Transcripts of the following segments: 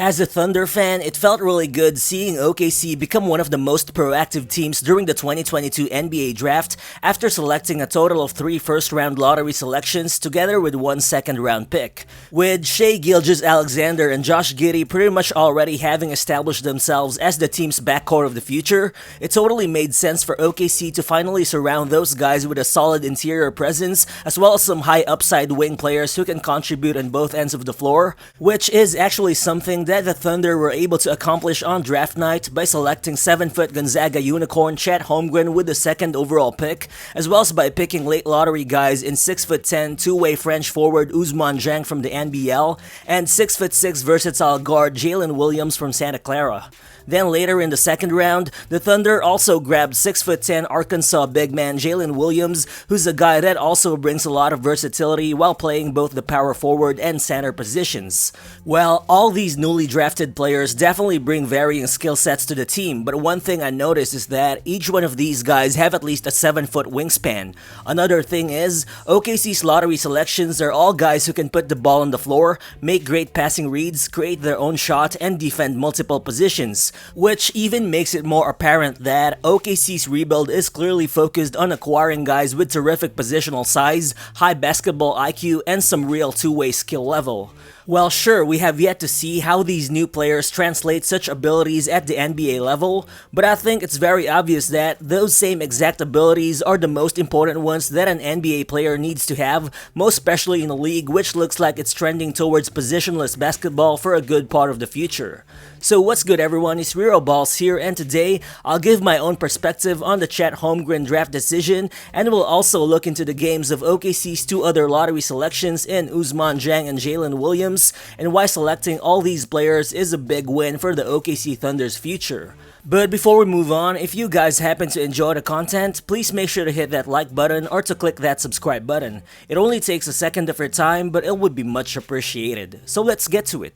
As a Thunder fan, it felt really good seeing OKC become one of the most proactive teams during the 2022 NBA draft after selecting a total of 3 first-round lottery selections together with 1 second-round pick. With Shai Gilgeous-Alexander and Josh Giddey pretty much already having established themselves as the team's backcourt of the future, it totally made sense for OKC to finally surround those guys with a solid interior presence as well as some high upside wing players who can contribute on both ends of the floor, which is actually something that the Thunder were able to accomplish on draft night by selecting 7-foot Gonzaga unicorn Chet Holmgren with the 2nd overall pick, as well as by picking late lottery guys in 6'10" two-way French forward Ousmane Dieng from the NBL and 6'6" versatile guard Jalen Williams from Santa Clara. Then later in the 2nd round, the Thunder also grabbed 6'10" Arkansas big man Jaylin Williams, who's a guy that also brings a lot of versatility while playing both the power forward and center positions. Well, all these newly drafted players definitely bring varying skill sets to the team, but one thing I noticed is that each one of these guys have at least a 7-foot wingspan. Another thing is, OKC's lottery selections are all guys who can put the ball on the floor, make great passing reads, create their own shot, and defend multiple positions, which even makes it more apparent that OKC's rebuild is clearly focused on acquiring guys with terrific positional size, high basketball IQ, and some real two-way skill level. Well, sure, we have yet to see how these new players translate such abilities at the NBA level, but I think it's very obvious that those same exact abilities are the most important ones that an NBA player needs to have, most especially in a league which looks like it's trending towards positionless basketball for a good part of the future. So what's good everyone, it's Real Balls here, and today I'll give my own perspective on the Chet Holmgren draft decision, and we'll also look into the games of OKC's 2 other lottery selections in Ousmane Dieng and Jaylin Williams, and why selecting all these players is a big win for the OKC Thunder's future. But before we move on, if you guys happen to enjoy the content, please make sure to hit that like button or to click that subscribe button. It only takes a second of your time, but it would be much appreciated. So let's get to it.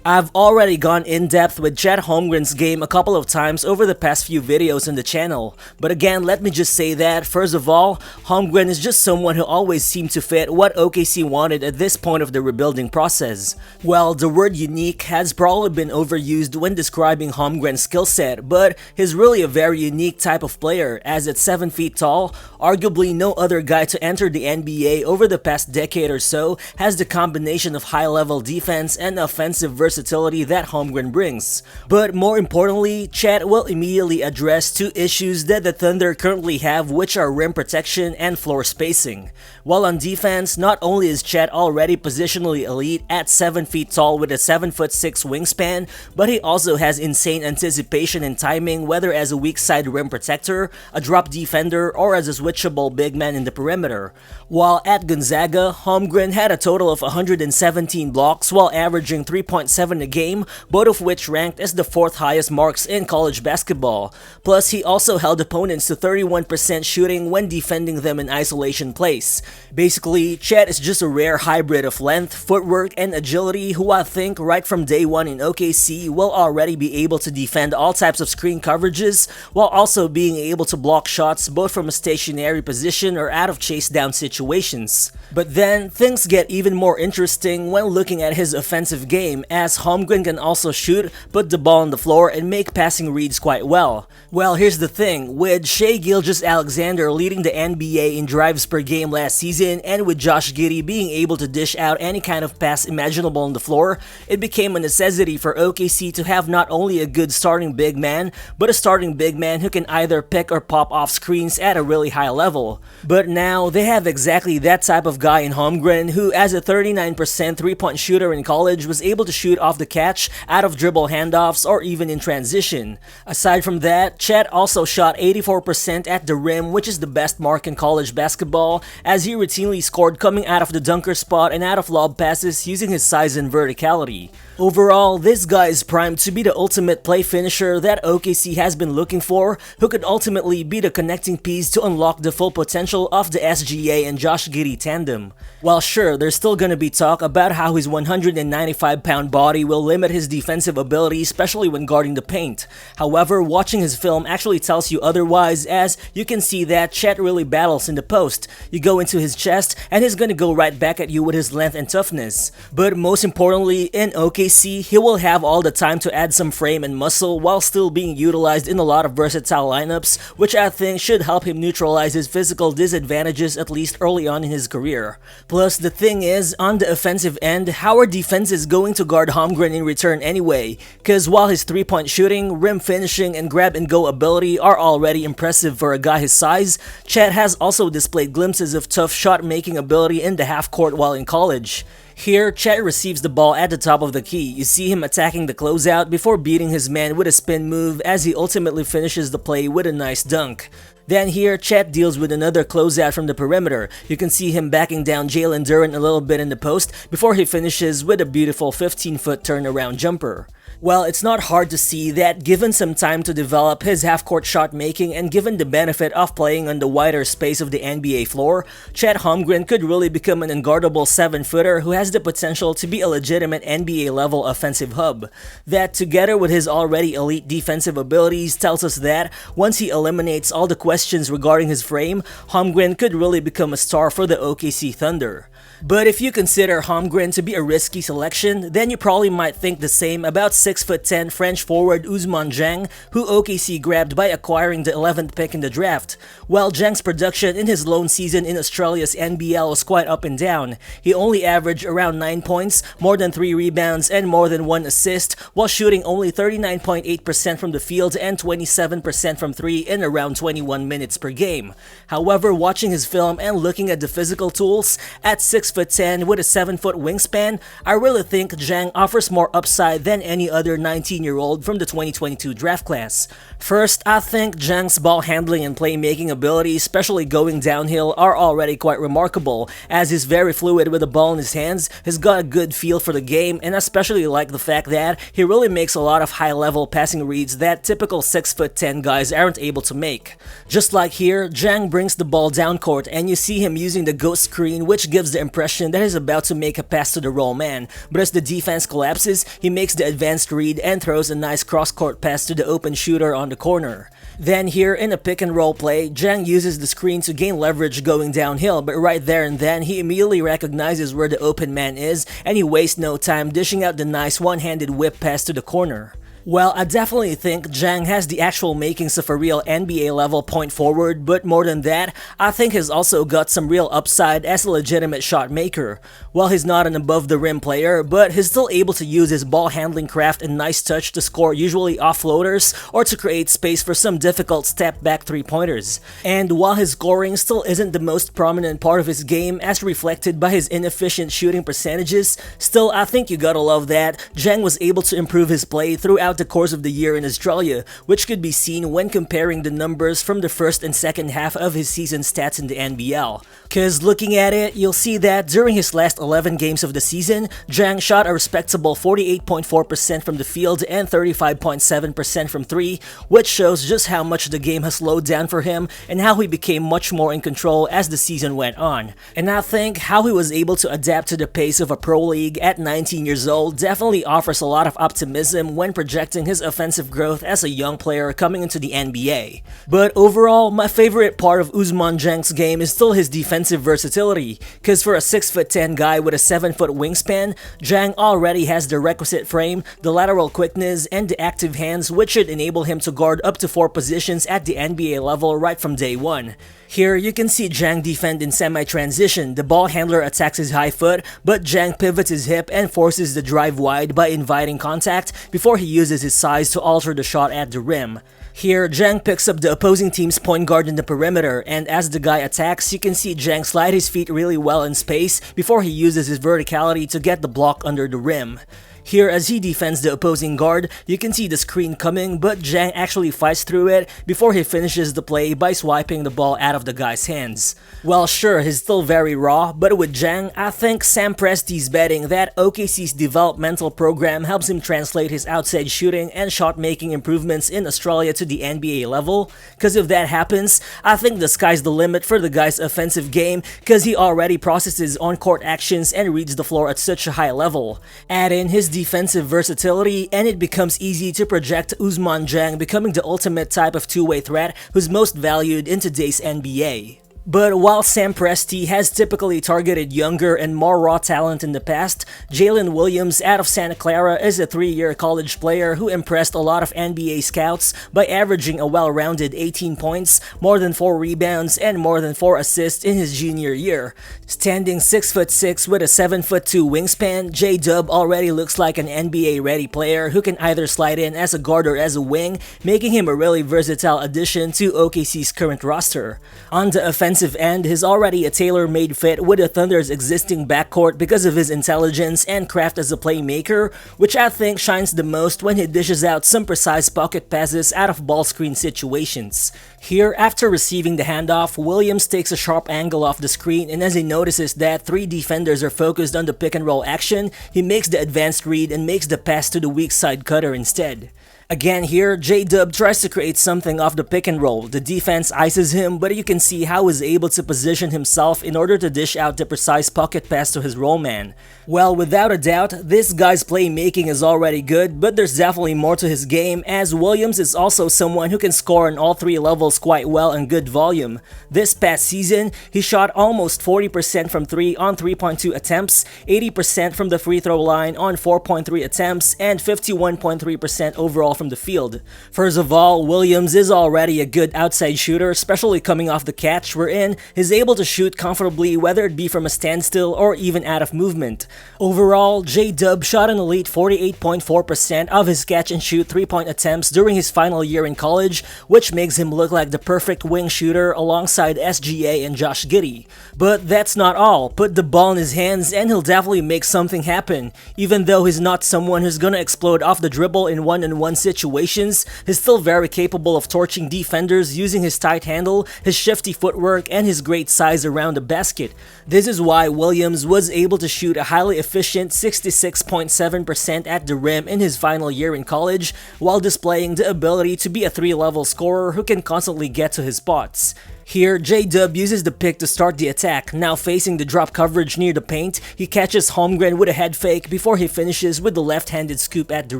I've already gone in-depth with Chet Holmgren's game a couple of times over the past few videos on the channel, but again, let me just say that, first of all, Holmgren is just someone who always seemed to fit what OKC wanted at this point of the rebuilding process. Well, the word unique has probably been overused when describing Holmgren's skill set, but he's really a very unique type of player, as at 7 feet tall, arguably no other guy to enter the NBA over the past decade or so has the combination of high-level defense and offensive versatility that Holmgren brings. But more importantly, Chet will immediately address 2 issues that the Thunder currently have, which are rim protection and floor spacing. While on defense, not only is Chet already positionally elite at 7 feet tall with a 7'6" wingspan, but he also has insane anticipation and timing, whether as a weak side rim protector, a drop defender, or as a switchable big man in the perimeter. While at Gonzaga, Holmgren had a total of 117 blocks while averaging 3.7 a game, both of which ranked as the 4th highest marks in college basketball. Plus, he also held opponents to 31% shooting when defending them in isolation plays. Basically, Chet is just a rare hybrid of length, footwork, and agility who I think right from day one in OKC will already be able to defend all types of screen coverages while also being able to block shots both from a stationary position or out of chase down situations. But then, things get even more interesting when looking at his offensive game, as Holmgren can also shoot, put the ball on the floor, and make passing reads quite well. Well, here's the thing, with Shai Gilgeous-Alexander leading the NBA in drives per game last season, and with Josh Giddey being able to dish out any kind of pass imaginable on the floor, it became a necessity for OKC to have not only a good starting big man, but a starting big man who can either pick or pop off screens at a really high level. But now, they have exactly that type of guy in Holmgren, who as a 39% 3-point shooter in college was able to shoot off the catch, out of dribble handoffs, or even in transition. Aside from that, Chet also shot 84% at the rim, which is the best mark in college basketball, as he routinely scored coming out of the dunker spot and out of lob passes using his size and verticality. Overall, this guy is primed to be the ultimate play finisher that OKC has been looking for, who could ultimately be the connecting piece to unlock the full potential of the SGA and Josh Giddey tandem. While sure, there's still gonna be talk about how his 195-pound body body will limit his defensive ability, especially when guarding the paint. However, watching his film actually tells you otherwise, as you can see that Chet really battles in the post. You go into his chest and he's gonna go right back at you with his length and toughness. But most importantly, in OKC, he will have all the time to add some frame and muscle while still being utilized in a lot of versatile lineups, which I think should help him neutralize his physical disadvantages at least early on in his career. Plus, the thing is, on the offensive end, how are defenses going to guard Holmgren in return anyway? Cause while his 3-point shooting, rim finishing, and grab and go ability are already impressive for a guy his size, Chet has also displayed glimpses of tough shot making ability in the half court while in college. Here, Chet receives the ball at the top of the key. You see him attacking the closeout before beating his man with a spin move as he ultimately finishes the play with a nice dunk. Then here, Chet deals with another closeout from the perimeter. You can see him backing down Jalen Duren a little bit in the post before he finishes with a beautiful 15-foot turnaround jumper. Well, it's not hard to see that given some time to develop his half-court shot making and given the benefit of playing on the wider space of the NBA floor, Chet Holmgren could really become an unguardable 7-footer who has the potential to be a legitimate NBA-level offensive hub. That, together with his already elite defensive abilities, tells us that once he eliminates all the questions regarding his frame, Holmgren could really become a star for the OKC Thunder. But if you consider Holmgren to be a risky selection, then you probably might think the same about 6'10" French forward Ousmane Dieng, who OKC grabbed by acquiring the 11th pick in the draft. While Dieng's production in his lone season in Australia's NBL was quite up and down. He only averaged around 9 points, more than 3 rebounds, and more than 1 assist, while shooting only 39.8% from the field and 27% from 3 in around 21 minutes per game. However, watching his film and looking at the physical tools, at 6'10" with a 7-foot wingspan, I really think Zhang offers more upside than any other 19-year-old from the 2022 draft class. First, I think Zhang's ball handling and playmaking ability, especially going downhill, are already quite remarkable, as he's very fluid with the ball in his hands, has got a good feel for the game, and I especially like the fact that he really makes a lot of high-level passing reads that typical 6'10" guys aren't able to make. Just like here, Zhang brings the ball down court and you see him using the ghost screen, which gives the impression that he's about to make a pass to the roll man, but as the defense collapses, he makes the advanced read and throws a nice cross-court pass to the open shooter on the corner. Then here, in a pick-and-roll play, Zhang uses the screen to gain leverage going downhill, but right there and then, he immediately recognizes where the open man is, and he wastes no time dishing out the nice one-handed whip pass to the corner. Well, I definitely think Zhang has the actual makings of a real NBA level point forward, but more than that, I think he's also got some real upside as a legitimate shot maker. Well, he's not an above the rim player, but he's still able to use his ball handling craft and nice touch to score usually off floaters or to create space for some difficult step back 3-pointers. And while his scoring still isn't the most prominent part of his game as reflected by his inefficient shooting percentages, still I think you gotta love that Zhang was able to improve his play throughout the course of the year in Australia, which could be seen when comparing the numbers from the first and second half of his season stats in the NBL. Cause looking at it, you'll see that during his last 11 games of the season, Zhang shot a respectable 48.4% from the field and 35.7% from 3, which shows just how much the game has slowed down for him and how he became much more in control as the season went on. And I think how he was able to adapt to the pace of a pro league at 19 years old definitely offers a lot of optimism when projecting his offensive growth as a young player coming into the NBA. But overall, my favorite part of Ousmane Dieng's game is still his defensive versatility, cause for a 6'10" guy with a 7-foot wingspan, Zhang already has the requisite frame, the lateral quickness, and the active hands which should enable him to guard up to 4 positions at the NBA level right from day one. Here, you can see Zhang defend in semi-transition. The ball handler attacks his high foot, but Zhang pivots his hip and forces the drive wide by inviting contact before he uses his size to alter the shot at the rim. Here, Zhang picks up the opposing team's point guard in the perimeter, and as the guy attacks, you can see Zhang slide his feet really well in space before he uses his verticality to get the block under the rim. Here, as he defends the opposing guard, you can see the screen coming, but Zhang actually fights through it before he finishes the play by swiping the ball out of the guy's hands. Well, sure, he's still very raw, but with Zhang, I think Sam Presti's betting that OKC's developmental program helps him translate his outside shooting and shot-making improvements in Australia to the NBA level, cause if that happens, I think the sky's the limit for the guy's offensive game cause he already processes on-court actions and reads the floor at such a high level. Add in his his defensive versatility, and it becomes easy to project Ousmane Dieng becoming the ultimate type of two-way threat who's most valued in today's NBA. But while Sam Presti has typically targeted younger and more raw talent in the past, Jalen Williams out of Santa Clara is a 3-year college player who impressed a lot of NBA scouts by averaging a well-rounded 18 points, more than 4 rebounds, and more than 4 assists in his junior year. Standing 6'6" with a 7'2" wingspan, J-Dub already looks like an NBA-ready player who can either slide in as a guard or as a wing, making him a really versatile addition to OKC's current roster. On the offensive end, he's already a tailor-made fit with the Thunder's existing backcourt because of his intelligence and craft as a playmaker, which I think shines the most when he dishes out some precise pocket passes out of ball screen situations. Here, after receiving the handoff, Williams takes a sharp angle off the screen, and as he notices that 3 defenders are focused on the pick-and-roll action, he makes the advanced read and makes the pass to the weak side cutter instead. Again here, J-Dub tries to create something off the pick and roll. The defense ices him, but you can see how he's able to position himself in order to dish out the precise pocket pass to his rollman. Well, without a doubt, this guy's playmaking is already good, but there's definitely more to his game, as Williams is also someone who can score on all 3 levels quite well and good volume. This past season, he shot almost 40% from 3 on 3.2 attempts, 80% from the free throw line on 4.3 attempts, and 51.3% overall from the field. First of all, Williams is already a good outside shooter, especially coming off the catch, wherein he's able to shoot comfortably whether it be from a standstill or even out of movement. Overall, J-Dub shot an elite 48.4% of his catch and shoot 3-point attempts during his final year in college, which makes him look like the perfect wing shooter alongside SGA and Josh Giddey. But that's not all. Put the ball in his hands and he'll definitely make something happen. Even though he's not someone who's gonna explode off the dribble in one-on-one situations, he's still very capable of torching defenders using his tight handle, his shifty footwork, and his great size around the basket. This is why Williams was able to shoot a highly efficient 66.7% at the rim in his final year in college, while displaying the ability to be a 3-level scorer who can constantly get to his spots. Here, J-Dub uses the pick to start the attack. Now facing the drop coverage near the paint, he catches Holmgren with a head fake before he finishes with the left-handed scoop at the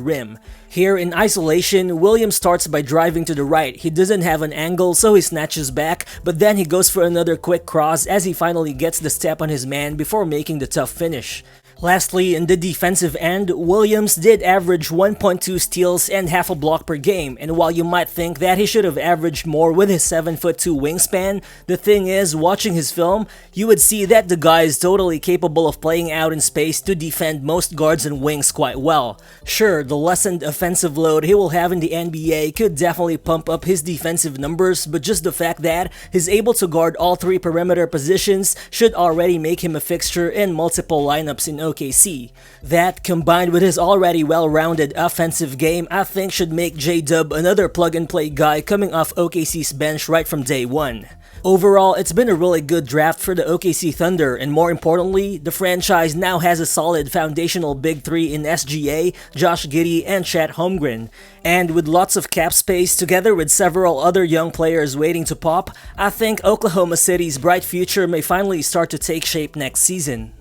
rim. Here in isolation, Williams starts by driving to the right. He doesn't have an angle, so he snatches back, but then he goes for another quick cross as he finally gets the step on his man before making the tough finish. Lastly, in the defensive end, Williams did average 1.2 steals and half a block per game, and while you might think that he should have averaged more with his 7'2" wingspan, the thing is, watching his film, you would see that the guy is totally capable of playing out in space to defend most guards and wings quite well. Sure, the lessened offensive load he will have in the NBA could definitely pump up his defensive numbers, but just the fact that he's able to guard all 3 perimeter positions should already make him a fixture in multiple lineups in OKC. That, combined with his already well-rounded offensive game, I think should make J-Dub another plug-and-play guy coming off OKC's bench right from day one. Overall, it's been a really good draft for the OKC Thunder, and more importantly, the franchise now has a solid foundational big 3 in SGA, Josh Giddey, and Chet Holmgren. And with lots of cap space, together with several other young players waiting to pop, I think Oklahoma City's bright future may finally start to take shape next season.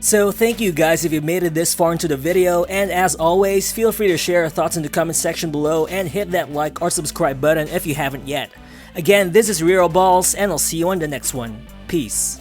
So thank you guys if you made it this far into the video, and as always, feel free to share your thoughts in the comment section below and hit that like or subscribe button if you haven't yet. Again, this is Real Balls, and I'll see you on the next one. Peace.